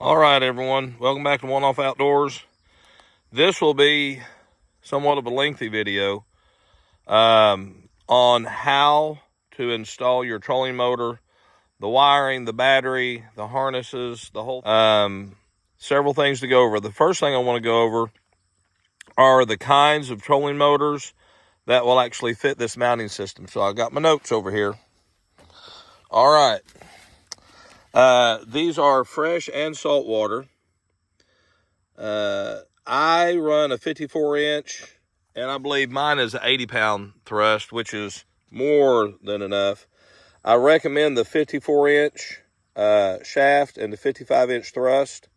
All right, everyone. Welcome back to One Off Outdoors. This will be somewhat of a lengthy video on how to install your trolling motor, the wiring, the battery, the harnesses, the whole several things to go over. The first thing I want to go over are the kinds of trolling motors that will actually fit this mounting system. So I got my notes over here. All right. These are fresh and salt water. I run a 54-inch, and I believe mine is an 80-pound thrust, which is more than enough. I recommend the 54-inch shaft and the 55-inch thrust.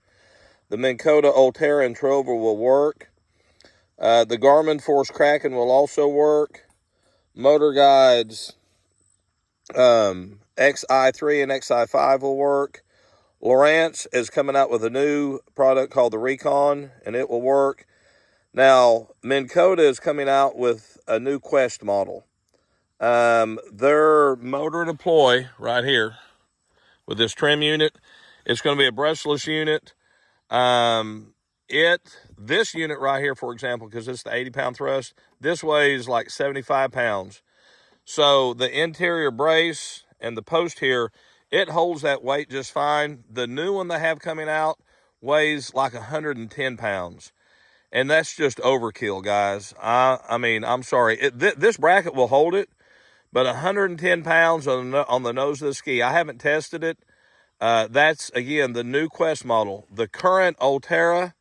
The Minn Kota, Ulterra, and Trova will work. The Garmin Force Kraken will also work. Motor Guide's XI3 and XI5 will work. Lowrance is coming out with a new product called the Recon, and it will work. Now, Minn Kota is coming out with a new Quest model. Their motor deploy right here with this trim unit, it's going to be a brushless unit. This unit right here, for example, because it's the 80-pound thrust, this weighs like 75 pounds. So the interior brace and the post here, it holds that weight just fine. The new one they have coming out weighs like 110 pounds. And that's just overkill, guys. I mean, I'm sorry. This bracket will hold it, but 110 pounds on the nose of the ski. I haven't tested it. That's, again, the new Quest model. The current Ulterra,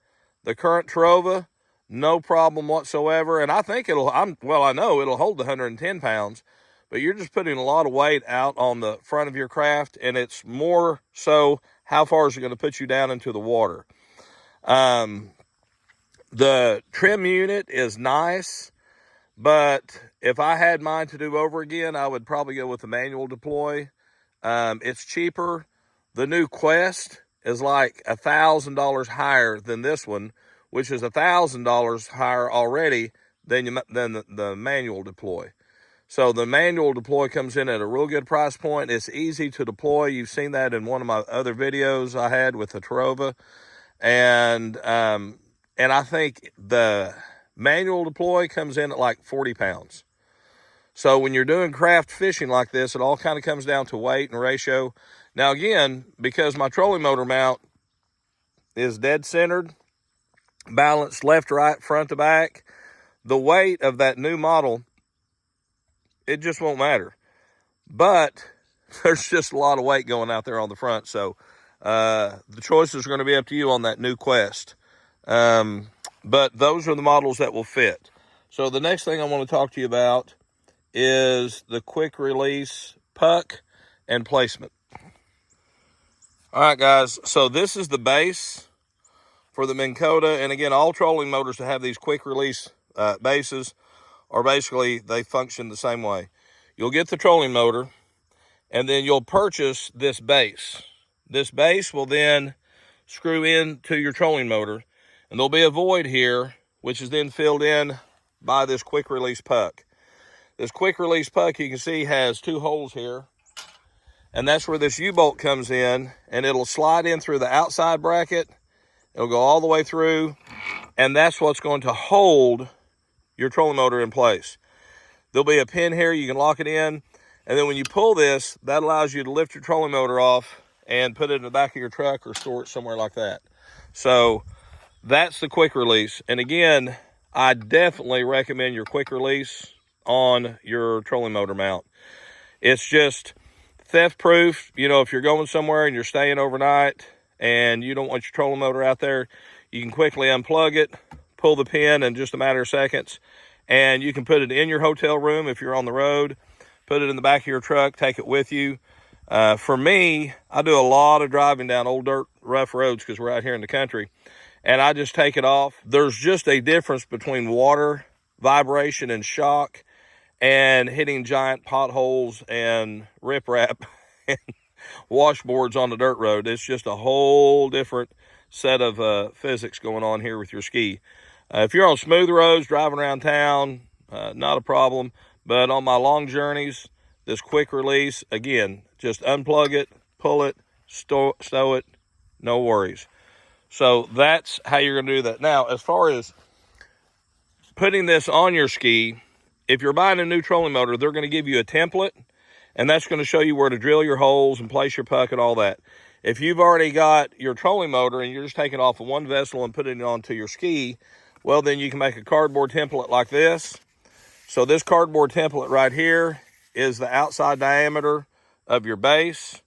the current Trova, no problem whatsoever. And I think I know it'll hold the 110 pounds. But you're just putting a lot of weight out on the front of your craft, and it's more so how far is it going to put you down into the water. The trim unit is nice, but if I had mine to do over again, I would probably go with the manual deploy. It's cheaper. The new Quest is like $1,000 higher than this one, which is $1,000 higher already than the manual deploy. So the manual deploy comes in at a real good price point. It's easy to deploy. You've seen that in one of my other videos I had with the Trova. And I think the manual deploy comes in at like 40 pounds. So when you're doing craft fishing like this, it all kind of comes down to weight and ratio. Now again, because my trolling motor mount is dead centered, balanced left to right, front to back, the weight of that new model, it just won't matter. But there's just a lot of weight going out there on the front. So the choices are going to be up to you on that new Quest. But those are the models that will fit. So the next thing I want to talk to you about is the quick release puck and placement. All right, guys. So this is the base for the Minn Kota. And again, all trolling motors that have these quick release bases are basically, they function the same way. You'll get the trolling motor, and then you'll purchase this base. This base will then screw into your trolling motor, and there'll be a void here, which is then filled in by this quick release puck. This quick release puck, you can see, has two holes here, and that's where this U-bolt comes in, and it'll slide in through the outside bracket. It'll go all the way through, and that's what's going to hold your trolling motor in place. There'll be a pin here, you can lock it in, and then when you pull this, that allows you to lift your trolling motor off and put it in the back of your truck or store it somewhere like that. So that's the quick release. And again, I definitely recommend your quick release on your trolling motor mount. It's just theft proof. You know, if you're going somewhere and you're staying overnight and you don't want your trolling motor out there, you can quickly unplug it, pull the pin in just a matter of seconds, and you can put it in your hotel room if you're on the road, put it in the back of your truck, take it with you. For me, I do a lot of driving down old dirt rough roads because we're out here in the country, and I just take it off. There's just a difference between water, vibration, and shock, and hitting giant potholes and riprap and washboards on the dirt road. It's just a whole different set of physics going on here with your ski. If you're on smooth roads, driving around town, not a problem. But on my long journeys, this quick release, again, just unplug it, pull it, stow it, no worries. So that's how you're going to do that. Now, as far as putting this on your ski, if you're buying a new trolling motor, they're going to give you a template, and that's going to show you where to drill your holes and place your puck and all that. If you've already got your trolling motor and you're just taking off of one vessel and putting it onto your ski, well, then you can make a cardboard template like this. So this cardboard template right here is the outside diameter of your base,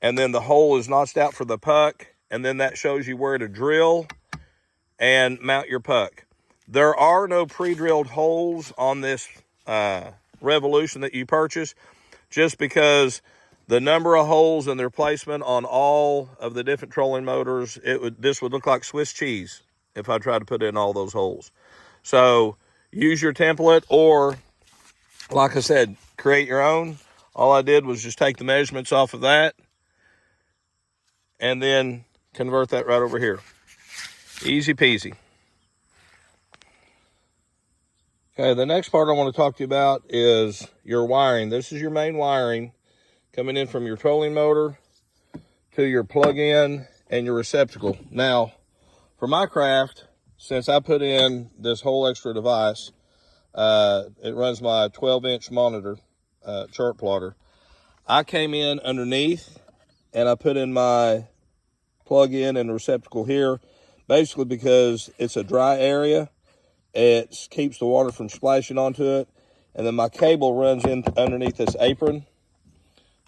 and then the hole is notched out for the puck, and then that shows you where to drill and mount your puck. There are no pre-drilled holes on this Revolution that you purchase, just because the number of holes and their placement on all of the different trolling motors, this would look like Swiss cheese if I tried to put in all those holes. So use your template, or like I said, create your own. All I did was just take the measurements off of that and then convert that right over here. Easy peasy. Okay, the next part I want to talk to you about is your wiring. This is your main wiring coming in from your trolling motor to your plug-in and your receptacle. Now, for my craft, since I put in this whole extra device, it runs my 12-inch monitor chart plotter. I came in underneath and I put in my plug-in and receptacle here, basically because it's a dry area. It keeps the water from splashing onto it. And then my cable runs in underneath this apron,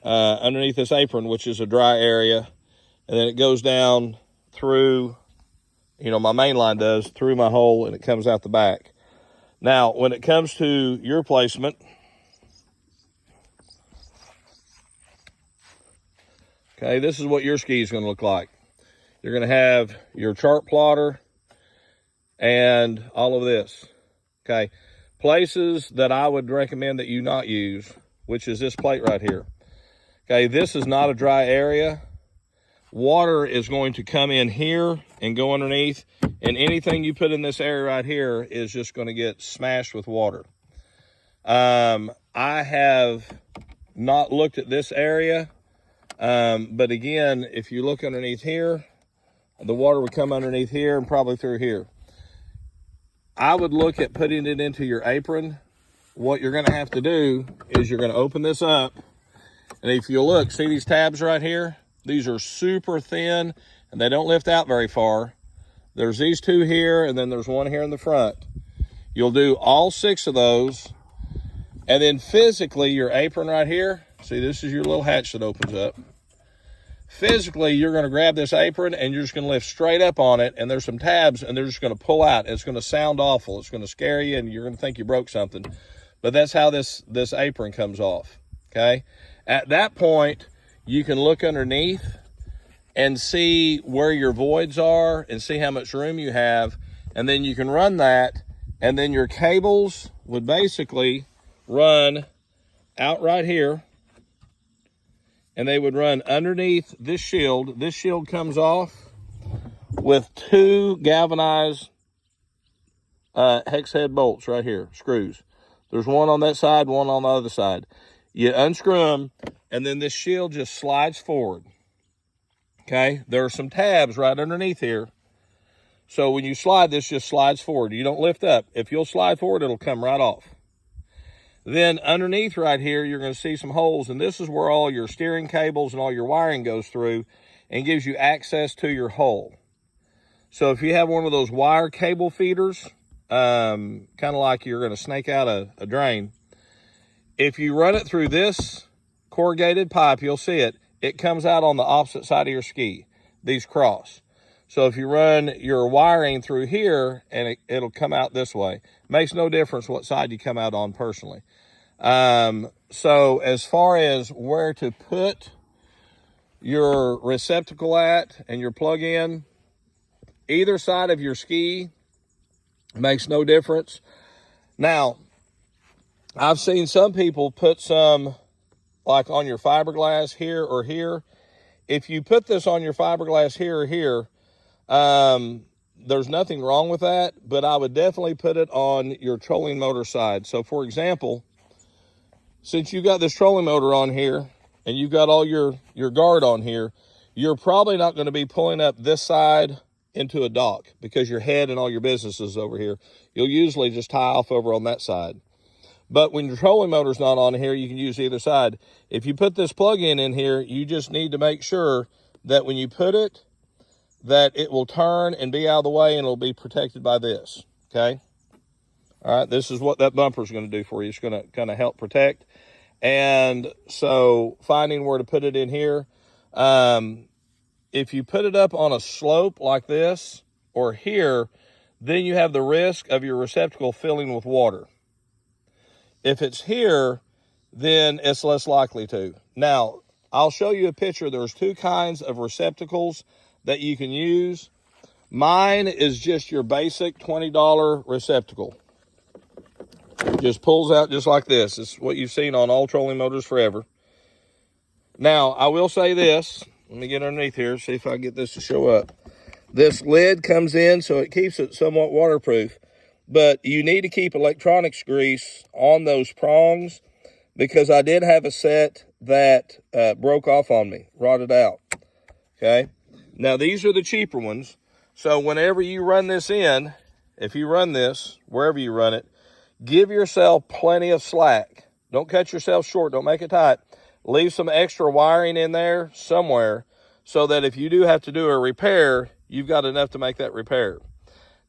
which is a dry area. And then it goes down through, my main line does, through my hole, and it comes out the back. Now, when it comes to your placement, okay, this is what your ski is going to look like. You're going to have your chart plotter and all of this, okay? Places that I would recommend that you not use, which is this plate right here. Okay, this is not a dry area. Water is going to come in here and go underneath, and anything you put in this area right here is just going to get smashed with water. I have not looked at this area, but again, if you look underneath here, the water would come underneath here and probably through here. I would look at putting it into your apron. What you're going to have to do is you're going to open this up, and if you look, see these tabs right here? These are super thin, and they don't lift out very far. There's these two here, and then there's one here in the front. You'll do all 6 of those, and then physically your apron right here, see, this is your little hatch that opens up. Physically, you're going to grab this apron and you're just going to lift straight up on it, and there's some tabs, and they're just going to pull out. It's going to sound awful. It's going to scare you, and you're going to think you broke something. But that's how this apron comes off, okay? At that point, you can look underneath and see where your voids are and see how much room you have, and then you can run that, and then your cables would basically run out right here, and they would run underneath this shield. This shield comes off with 2 galvanized hex head bolts right here, screws. There's one on that side, one on the other side. You unscrew them, and then this shield just slides forward. Okay, there are some tabs right underneath here. So when you slide, this just slides forward. You don't lift up. If you'll slide forward, it'll come right off. Then underneath right here, you're going to see some holes, and this is where all your steering cables and all your wiring goes through and gives you access to your hole. So if you have one of those wire cable feeders, kind of like you're going to snake out a drain, if you run it through this corrugated pipe, you'll see it comes out on the opposite side of your ski. These cross. So if you run your wiring through here, and it'll come out this way. Makes no difference what side you come out on personally. So as far as where to put your receptacle at and your plug-in, either side of your ski makes no difference. Now, I've seen some people put some like on your fiberglass here or here. If you put this on your fiberglass here or here, there's nothing wrong with that, but I would definitely put it on your trolling motor side. So for example, since you got this trolling motor on here and you've got all your guard on here, you're probably not going to be pulling up this side into a dock because your head and all your business is over here. You'll usually just tie off over on that side. But when your trolling motor's not on here, you can use either side. If you put this plug-in in here, you just need to make sure that when you put it, that it will turn and be out of the way, and it'll be protected by this, okay? All right, this is what that bumper is going to do for you. It's going to kind of help protect. And so finding where to put it in here, if you put it up on a slope like this or here, then you have the risk of your receptacle filling with water. If it's here, then it's less likely to. Now, I'll show you a picture. There's two kinds of receptacles that you can use. Mine is just your basic $20 receptacle. Just pulls out just like this. It's what you've seen on all trolling motors forever. Now, I will say this. Let me get underneath here, see if I can get this to show up. This lid comes in, so it keeps it somewhat waterproof. But you need to keep electronics grease on those prongs, because I did have a set that broke off on me, rotted out, okay? Now, these are the cheaper ones. So whenever you run this in, if you run this, wherever you run it, give yourself plenty of slack. Don't cut yourself short. Don't make it tight. Leave some extra wiring in there somewhere so that if you do have to do a repair, you've got enough to make that repair.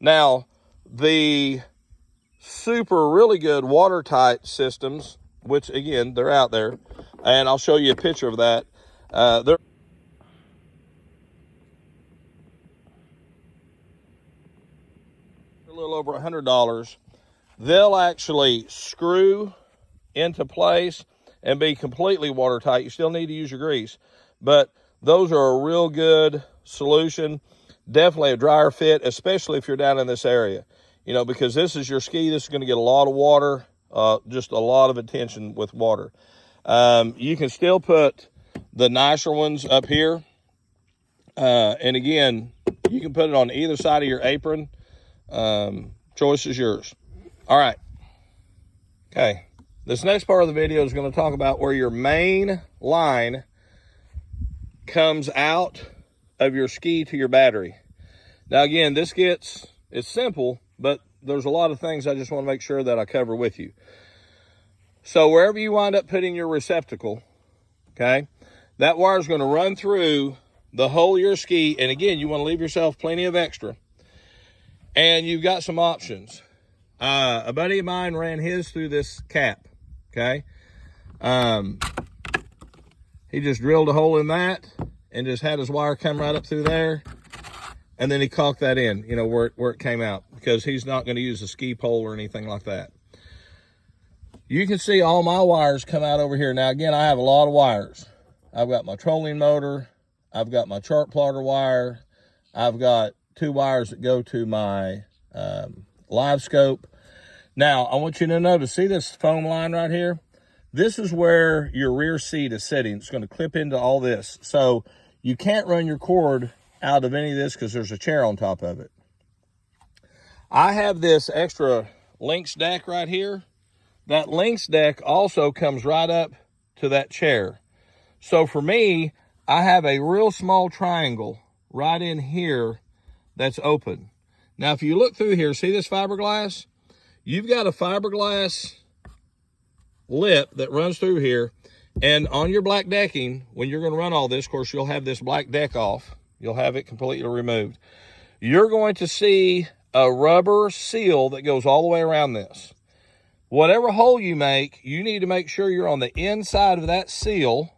Now, the super really good watertight systems, which again, they're out there, and I'll show you a picture of that. They're a little over $100. They'll actually screw into place and be completely watertight. You still need to use your grease, but those are a real good solution. Definitely a dryer fit, especially if you're down in this area, you know, because this is your ski. This is going to get a lot of water, just a lot of attention with water. You can still put the nicer ones up here. And again, you can put it on either side of your apron. Choice is yours. All right. Okay. This next part of the video is going to talk about where your main line comes out of your ski to your battery. Now, again, it's simple, but there's a lot of things I just want to make sure that I cover with you. So wherever you wind up putting your receptacle, okay, that wire is going to run through the whole of your ski. And again, you want to leave yourself plenty of extra. And you've got some options. A buddy of mine ran his through this cap, okay? He just drilled a hole in that and just had his wire come right up through there. And then he caulked that in, you know, where it came out, because he's not going to use a ski pole or anything like that. You can see all my wires come out over here. Now, again, I have a lot of wires. I've got my trolling motor. I've got my chart plotter wire. I've got 2 wires that go to my live scope. Now, I want you to notice, see this foam line right here? This is where your rear seat is sitting. It's going to clip into all this. So you can't run your cord out of any of this because there's a chair on top of it. I have this extra Lynx deck right here. That Lynx deck also comes right up to that chair. So for me, I have a real small triangle right in here that's open. Now, if you look through here, see this fiberglass? You've got a fiberglass lip that runs through here. And on your black decking, when you're going to run all this, of course, you'll have this black deck off. You'll have it completely removed. You're going to see a rubber seal that goes all the way around this. Whatever hole you make, you need to make sure you're on the inside of that seal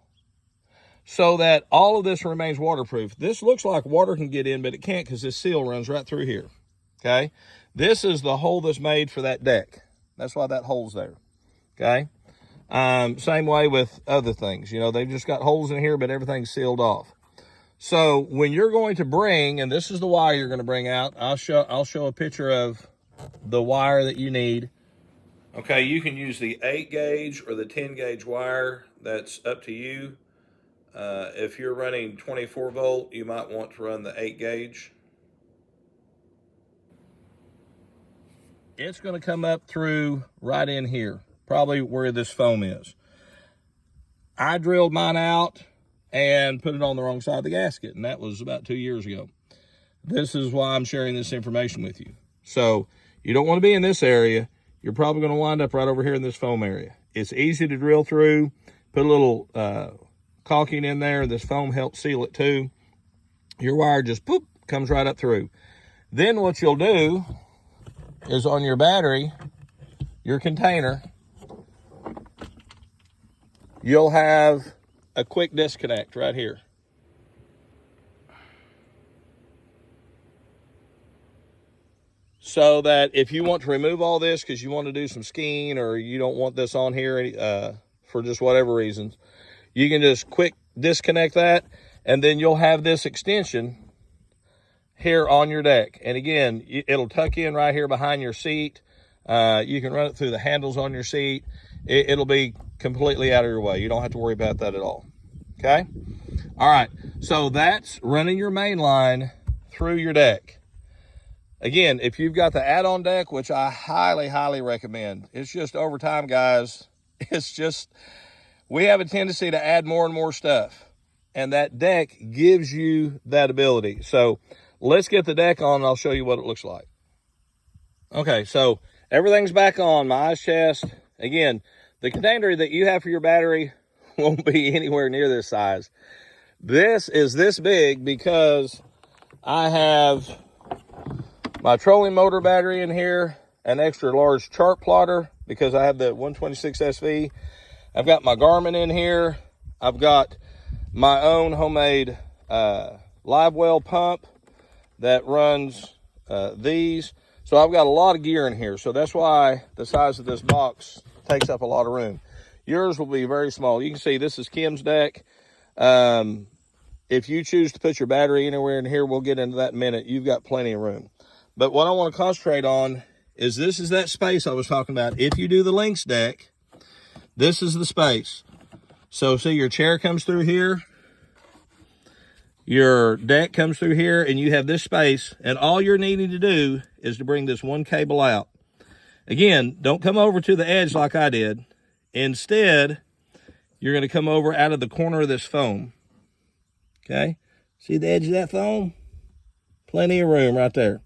so that all of this remains waterproof. This looks like water can get in, but it can't because this seal runs right through here, okay? This is the hole that's made for that deck. That's why that hole's there, okay? Same way with other things. You know, they've just got holes in here, but everything's sealed off. So when you're going to bring, and this is the wire you're going to bring out, I'll show a picture of the wire that you need. Okay, you can use the 8 gauge or the 10 gauge wire. That's up to you. If you're running 24 volt, you might want to run the 8 gauge. It's going to come up through right in here, probably where this foam is. I drilled mine out and put it on the wrong side of the gasket, and that was about 2 years ago. This is why I'm sharing this information with you. So you don't want to be in this area. You're probably going to wind up right over here in this foam area. It's easy to drill through. Put a little caulking in there. This foam helps seal it too. Your wire just poop comes right up through. Then what you'll do is on your battery, your container, you'll have a quick disconnect right here. So that if you want to remove all this because you want to do some skiing or you don't want this on here for just whatever reasons, you can just quick disconnect that, and then you'll have this extension here on your deck. And again, it'll tuck in right here behind your seat. You can run it through the handles on your seat. It'll be completely out of your way. You don't have to worry about that at all. Okay? All right. So that's running your main line through your deck. Again, if you've got the add-on deck, which I highly, highly recommend, it's just over time, guys. It's just, we have a tendency to add more and more stuff, and that deck gives you that ability. So let's get the deck on, and I'll show you what it looks like. Okay, so everything's back on, my ice chest. Again, the container that you have for your battery won't be anywhere near this size. This is this big because I have my trolling motor battery in here, an extra large chart plotter because I have the 126 SV. I've got my Garmin in here. I've got my own homemade live well pump that runs these. So I've got a lot of gear in here. So that's why the size of this box takes up a lot of room. Yours will be very small. You can see this is Kim's deck. If you choose to put your battery anywhere in here, we'll get into that in a minute. You've got plenty of room. But what I want to concentrate on is this is that space I was talking about. If you do the Lynx deck, this is the space. So see, your chair comes through here. Your deck comes through here, and you have this space. And all you're needing to do is to bring this one cable out. Again, don't come over to the edge like I did. Instead, you're going to come over out of the corner of this foam. Okay? See the edge of that foam? Plenty of room right there.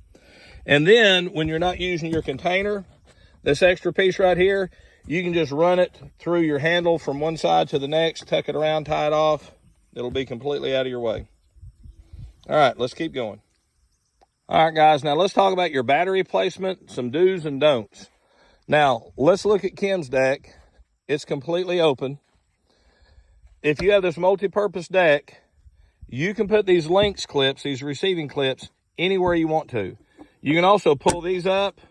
And then when you're not using your container, this extra piece right here, you can just run it through your handle from one side to the next, tuck it around, tie it off. It'll be completely out of your way. All right, let's keep going. All right, guys, now let's talk about your battery placement, some do's and don'ts. Now, let's look at Kim's deck. It's completely open. If you have this multi-purpose deck, you can put these Lynx clips, these receiving clips, anywhere you want to. You can also pull these up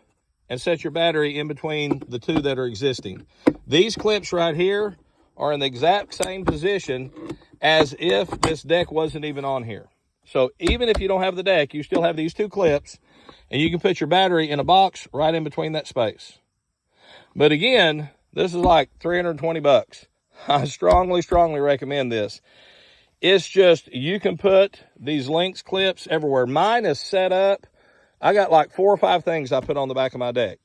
and set your battery in between the two that are existing. These clips right here are in the exact same position as if this deck wasn't even on here. So even if you don't have the deck, you still have these two clips, and you can put your battery in a box right in between that space. But again, this is like 320 bucks. I strongly, strongly recommend this. It's just, you can put these Lynx clips everywhere. Mine is set up. I got like 4 or 5 things I put on the back of my deck.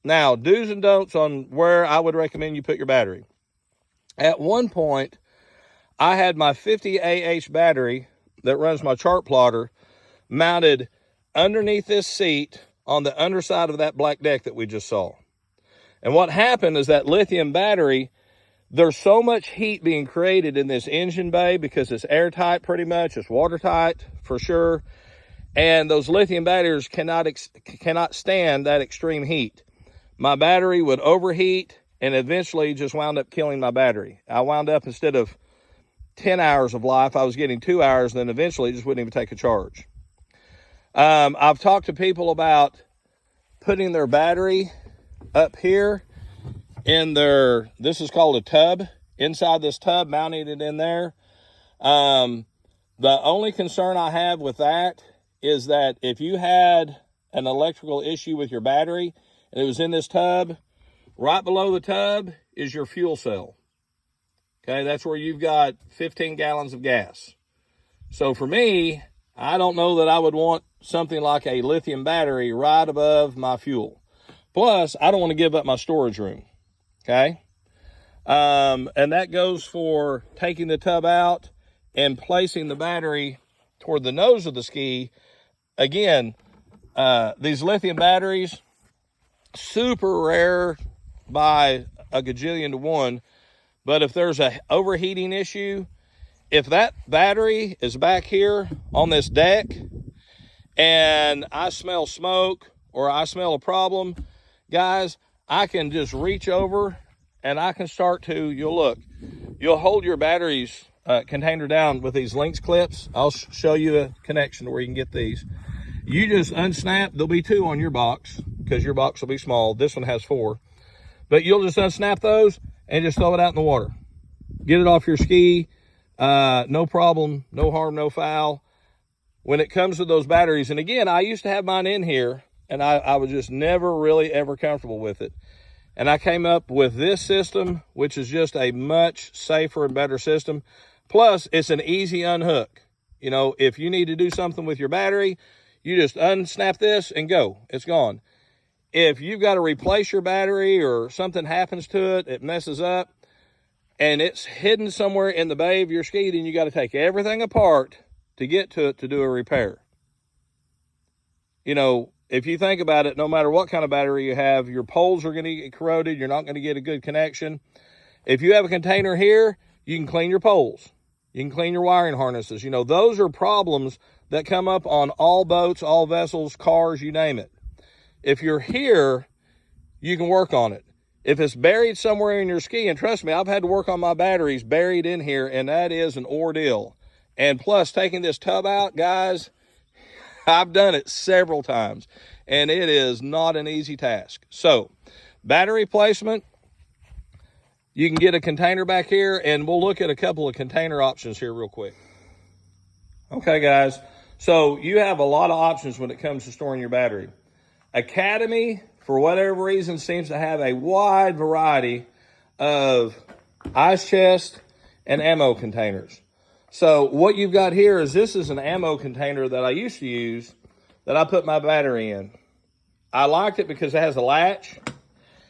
Now, do's and don'ts on where I would recommend you put your battery. At one point, I had my 50 AH battery that runs my chart plotter mounted underneath this seat on the underside of that black deck that we just saw. And what happened is that lithium battery, there's so much heat being created in this engine bay because it's airtight pretty much, it's watertight for sure. And those lithium batteries cannot stand that extreme heat. My battery would overheat and eventually just wound up killing my battery. I wound up, instead of 10 hours of life, I was getting 2 hours, and then eventually it just wouldn't even take a charge. I've talked to people about putting their battery up here in their, this is called a tub, inside this tub, mounting it in there. The only concern I have with that is that if you had an electrical issue with your battery and it was in this tub, right below the tub is your fuel cell. Okay, that's where you've got 15 gallons of gas. So for me, I don't know that I would want something like a lithium battery right above my fuel. Plus, I don't want to give up my storage room. Okay? And that goes for taking the tub out and placing the battery toward the nose of the ski. Again, these lithium batteries, super rare by a gajillion to one. But if there's a overheating issue, if that battery is back here on this deck and I smell smoke or I smell a problem, guys, I can just reach over and I can start to, you'll hold your batteries container down with these Lynx clips. I'll show you a connection where you can get these. You just unsnap, there'll be 2 on your box because your box will be small. This one has 4. But you'll just unsnap those and just throw it out in the water. Get it off your ski. No problem, no harm, no foul. When it comes to those batteries, and again, I used to have mine in here, and I was just never really ever comfortable with it. And I came up with this system, which is just a much safer and better system. Plus, it's an easy unhook. You know, if you need to do something with your battery, you just unsnap this and go. It's gone. If you've got to replace your battery or something happens to it, it messes up, and it's hidden somewhere in the bay of your ski, then you got to take everything apart to get to it to do a repair. You know, if you think about it, no matter what kind of battery you have, your poles are going to get corroded. You're not going to get a good connection. If you have a container here, you can clean your poles. You can clean your wiring harnesses. You know, those are problems that come up on all boats, all vessels, cars, you name it. If you're here, you can work on it. If it's buried somewhere in your ski, and trust me, I've had to work on my batteries buried in here, and that is an ordeal. And plus, taking this tub out, guys, I've done it several times, and it is not an easy task. So, battery placement, you can get a container back here, and we'll look at a couple of container options here real quick. Okay, guys, so you have a lot of options when it comes to storing your battery. Academy, for whatever reason, seems to have a wide variety of ice chest and ammo containers. So what you've got here is this is an ammo container that I used to use that I put my battery in. I liked it because it has a latch,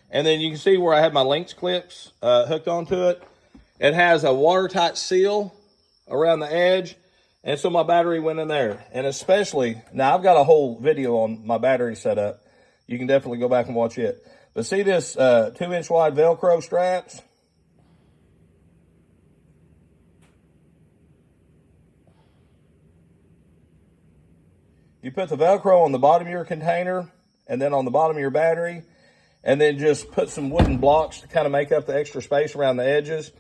and then you can see where I had my Lynx clips hooked onto it. It has a watertight seal around the edge, and so my battery went in there. And especially, now I've got a whole video on my battery setup. You can definitely go back and watch it. But see this 2-inch wide Velcro straps? You put the Velcro on the bottom of your container and then on the bottom of your battery, and then just put some wooden blocks to kind of make up the extra space around the edges.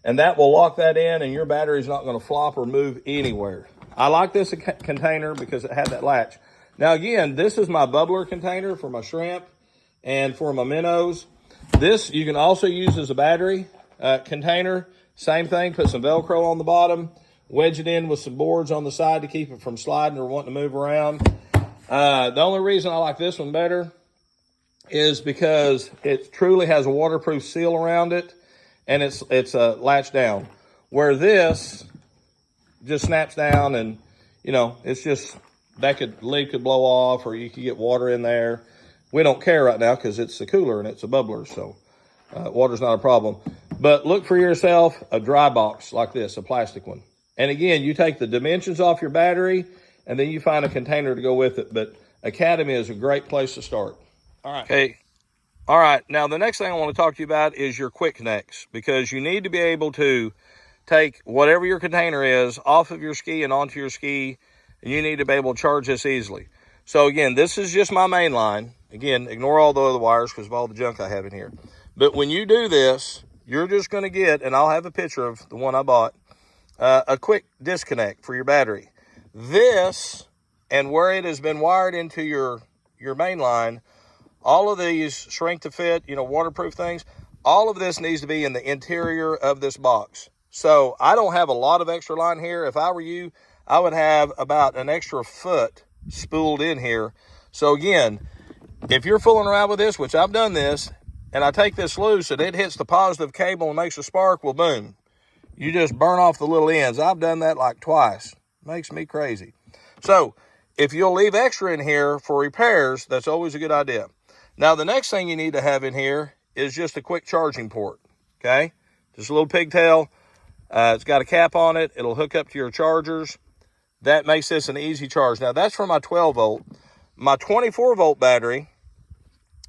And that will lock that in, and your battery's not going to flop or move anywhere. I like this container because it had that latch. Now again, this is my bubbler container for my shrimp and for my minnows. This you can also use as a battery container. Same thing, put some Velcro on the bottom, wedge it in with some boards on the side to keep it from sliding or wanting to move around. The only reason I like this one better is because it truly has a waterproof seal around it, and it's latched down. Where this just snaps down, and you know, it's just lid could blow off, or you could get water in there. We don't care right now because it's a cooler and it's a bubbler, so water's not a problem. But look for yourself a dry box like this, a plastic one. And again, you take the dimensions off your battery, and then you find a container to go with it. But Academy is a great place to start. All right. Okay. All right. Now, the next thing I want to talk to you about is your quick connects, because you need to be able to take whatever your container is off of your ski and onto your ski, and you need to be able to charge this easily. So again, this is just my main line. Again, ignore all the other wires because of all the junk I have in here. But when you do this, you're just going to get, and I'll have a picture of the one I bought, a quick disconnect for your battery. This, and where it has been wired into your main line, all of these shrink to fit, you know, waterproof things, all of this needs to be in the interior of this box. So I don't have a lot of extra line here. If I were you, I would have about an extra foot spooled in here. So again, if you're fooling around with this, which I've done this, and I take this loose and it hits the positive cable and makes a spark, well, boom. You just burn off the little ends. I've done that like twice. Makes me crazy. So if you'll leave extra in here for repairs, that's always a good idea. Now, the next thing you need to have in here is just a quick charging port, okay? just a little pigtail. It's got a cap on it. It'll hook up to your chargers. That makes this an easy charge. Now, that's for my 12 volt. My 24 volt battery,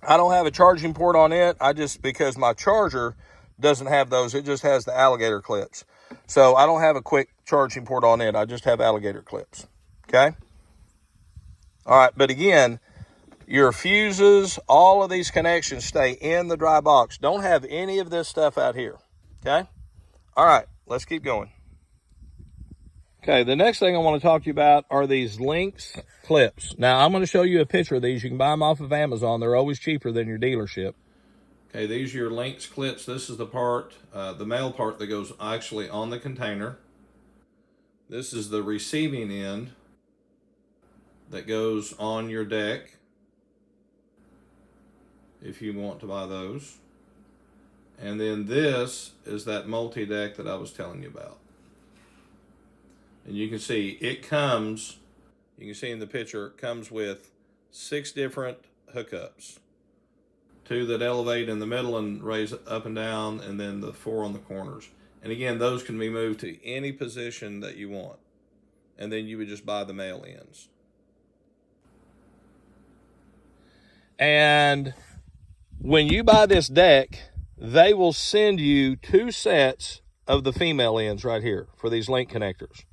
I don't have a charging port on it. Because my charger doesn't have those. It just has the alligator clips. So I don't have a quick charging port on it. I just have alligator clips. Okay? All right, but again, your fuses, all of these connections stay in the dry box. Don't have any of this stuff out here. Okay? All right, let's keep going. Okay, the next thing I want to talk to you about are these Lynx clips. Now, I'm going to show you a picture of these. You can buy them off of Amazon. They're always cheaper than your dealership. Okay, these are your Lynx clips. This is the part, the male part that goes actually on the container. This is the receiving end that goes on your deck, if you want to buy those. And then this is that multi-deck that I was telling you about. And you can see it comes, you can see in the picture, it comes with 6 different hookups. 2 that elevate in the middle and raise up and down, and then the 4 on the corners. And again, those can be moved to any position that you want. And then you would just buy the male ends. And when you buy this deck, they will send you 2 sets of the female ends right here for these link connectors.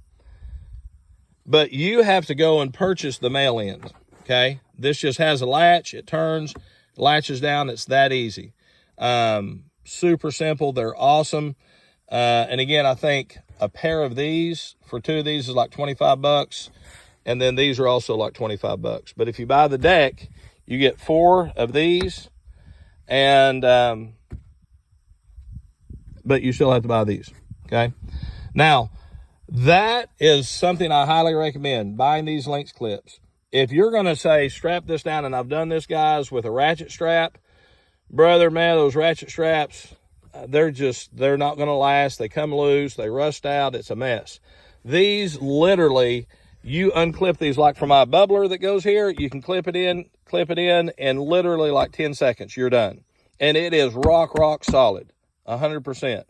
But you have to go and purchase the male end, okay? This just has a latch. It turns, latches down. It's that easy. Super simple. They're awesome. And again, I think a pair of these, for 2 of these, is like 25 bucks. And then these are also like 25 bucks. But if you buy the deck, you get 4 of these. And, but you still have to buy these, okay? Now, that is something I highly recommend, buying these Lynx clips. If you're going to say, strap this down, and I've done this, guys, with a ratchet strap, brother, man, those ratchet straps, they're not going to last. They come loose. They rust out. It's a mess. These, literally, you unclip these, like for my bubbler that goes here, you can clip it in, and literally like 10 seconds, you're done. And it is rock solid, 100%.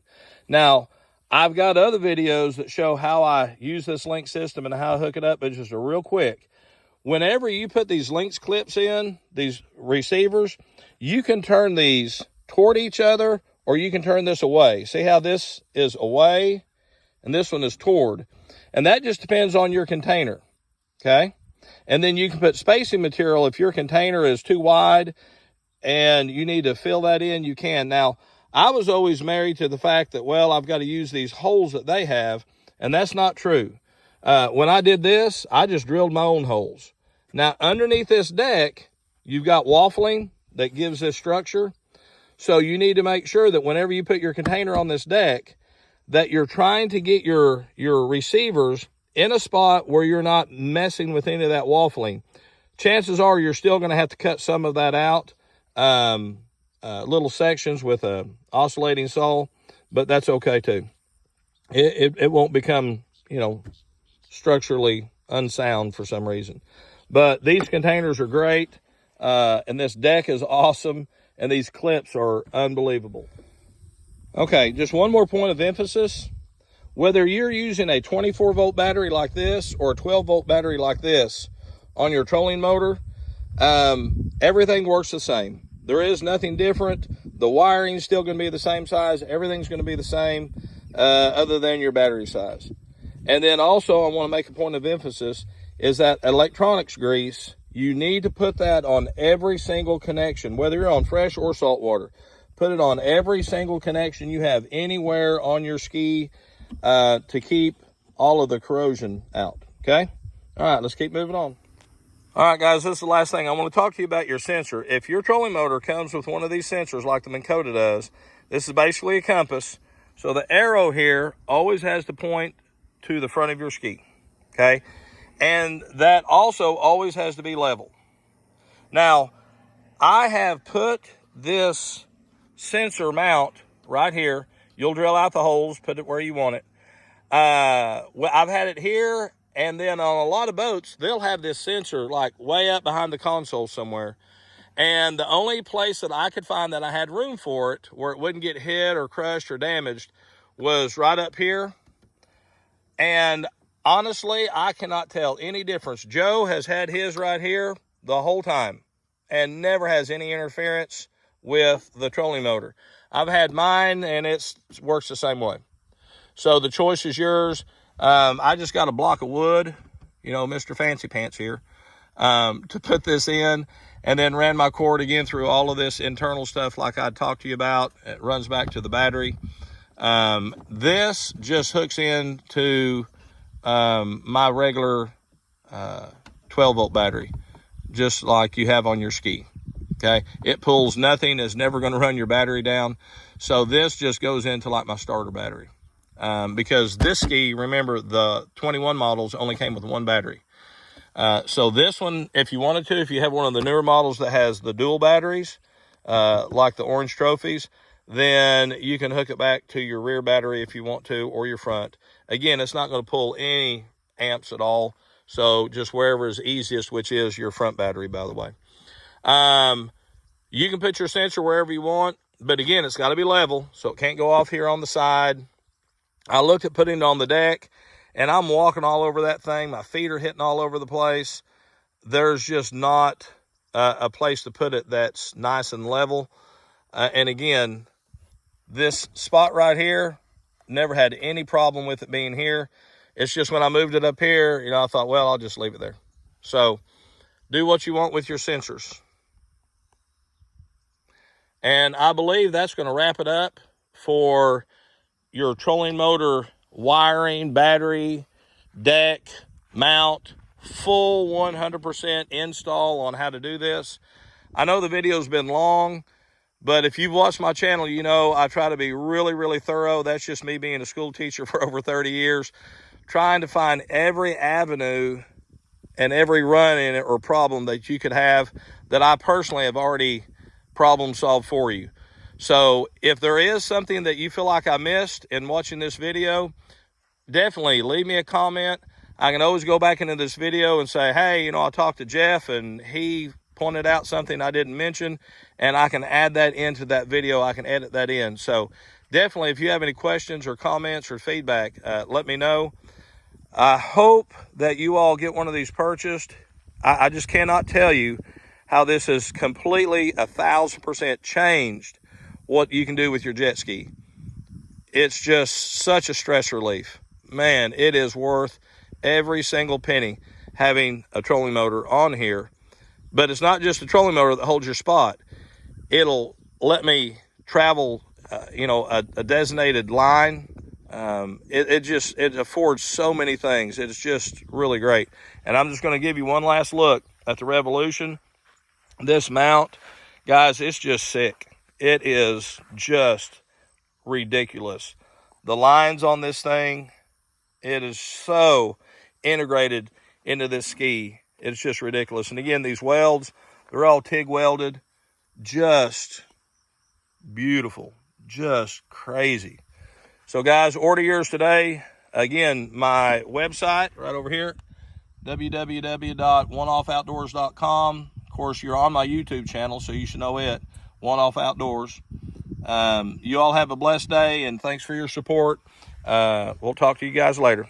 Now, I've got other videos that show how I use this Lynx system and how I hook it up, but just a real quick. Whenever you put these Lynx clips in, these receivers, you can turn these toward each other, or you can turn this away. See how this is away and this one is toward? And that just depends on your container, okay? And then you can put spacing material. If your container is too wide and you need to fill that in, you can. Now, I was always married to the fact that, well, I've got to use these holes that they have, and that's not true. When I did this, I just drilled my own holes. Now, underneath this deck, you've got waffling that gives this structure. So you need to make sure that whenever you put your container on this deck, that you're trying to get your receivers in a spot where you're not messing with any of that waffling. Chances are you're still going to have to cut some of that out. Little sections with a oscillating saw, but that's okay too. It won't become, structurally unsound for some reason. But these containers are great, and this deck is awesome, and these clips are unbelievable. Okay, just one more point of emphasis. Whether you're using a 24 volt battery like this or a 12 volt battery like this on your trolling motor, everything works the same. There is nothing different. The wiring's still going to be the same size. Everything's going to be the same, other than your battery size. And then also, I want to make a point of emphasis, is that electronics grease, you need to put that on every single connection, whether you're on fresh or salt water. Put it on every single connection you have anywhere on your ski, to keep all of the corrosion out, okay? All right, let's keep moving on. All right, guys, this is the last thing. I want to talk to you about your sensor. If your trolling motor comes with one of these sensors like the Minn Kota does, this is basically a compass. So the arrow here always has to point to the front of your ski, okay? And that also always has to be level. Now, I have put this sensor mount right here. You'll drill out the holes, put it where you want it. I've had it here, and then on a lot of boats, they'll have this sensor like way up behind the console somewhere. And the only place that I could find that I had room for it, where it wouldn't get hit or crushed or damaged, was right up here. And honestly, I cannot tell any difference. Joe has had his right here the whole time and never has any interference with the trolling motor. I've had mine, and it works the same way. So the choice is yours. I just got a block of wood, you know, Mr. Fancy Pants here, to put this in, and then ran my cord again through all of this internal stuff like I talked to you about. It runs back to the battery. This just hooks into my regular 12-volt battery, just like you have on your ski. Okay, it pulls nothing, is never going to run your battery down. So this just goes into like my starter battery. Because this ski, remember, the 21 models only came with one battery. So this one, if you wanted to, if you have one of the newer models that has the dual batteries, like the orange trophies, then you can hook it back to your rear battery if you want to, or your front. Again, it's not going to pull any amps at all. So just wherever is easiest, which is your front battery, by the way. You can put your sensor wherever you want, but again, it's got to be level, so it can't go off here on the side. I looked at putting it on the deck, and I'm walking all over that thing. My feet are hitting all over the place. There's just not a place to put it that's nice and level. And again, this spot right here, never had any problem with it being here. It's just when I moved it up here, you know, I thought, well, I'll just leave it there. So do what you want with your sensors. And I believe that's going to wrap it up for your trolling motor wiring, battery, deck, mount, full 100% install on how to do this. I know the video's been long, but if you've watched my channel, you know I try to be really, really thorough. That's just me being a school teacher for over 30 years, trying to find every avenue and every run in it or problem that you could have that I personally have already problem solved for you. So if there is something that you feel like I missed in watching this video, definitely leave me a comment. I can always go back into this video and say, hey, you know, I talked to Jeff and he pointed out something I didn't mention, and I can add that into that video. I can edit that in. So definitely, if you have any questions or comments or feedback, let me know. I hope that you all get one of these purchased. I just cannot tell you how this has completely 1,000% changed what you can do with your jet ski. It's just such a stress relief. Man, it is worth every single penny having a trolling motor on here. But it's not just a trolling motor that holds your spot. It'll let me travel, you know, a designated line. It affords so many things. It's just really great. And I'm just going to give you one last look at the Revolution. This mount, guys, it's just sick. It is just ridiculous. The lines on this thing, it is so integrated into this ski. It's just ridiculous. And again, these welds, they're all TIG welded. Just beautiful. Just crazy. So guys, order yours today. Again, my website right over here, www.oneoffoutdoors.com. Of course, you're on my YouTube channel, so you should know it, One Off Outdoors. You all have a blessed day, and thanks for your support. We'll talk to you guys later.